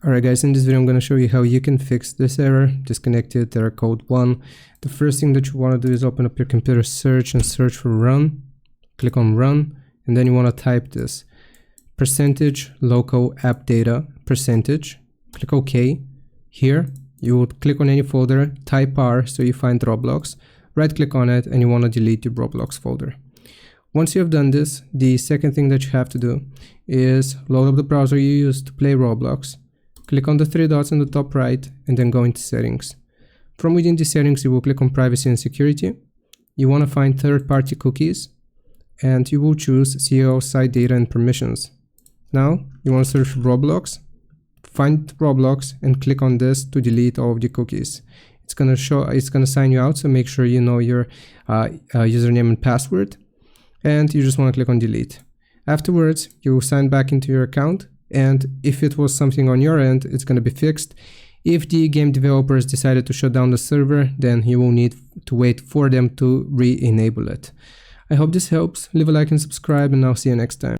Alright guys, in this video I'm going to show you how you can fix this error, disconnected error code 1. The first thing that you want to do is open up your computer search and search for run. Click on run and then you want to type this percentage local app data percentage. Click OK. Here you would click on any folder, type R so you find Roblox, right click on it and you want to delete your Roblox folder. Once you have done this, the second thing that you have to do is load up the browser you use to play Roblox. Click on the three dots in the top right and then go into settings. From within the settings you will click on privacy and security. You want to find third-party cookies and you will choose CEO site data and permissions. Now you want to search for Roblox, find Roblox and click on this to delete all of the cookies. It's going to sign you out, so make sure you know your username and password, and you just want to click on delete. Afterwards you will sign back into your account, and if it was something on your end, it's going to be fixed. If the game developers decided to shut down the server, then you will need to wait for them to re-enable it. I hope this helps. Leave a like and subscribe, and I'll see you next time.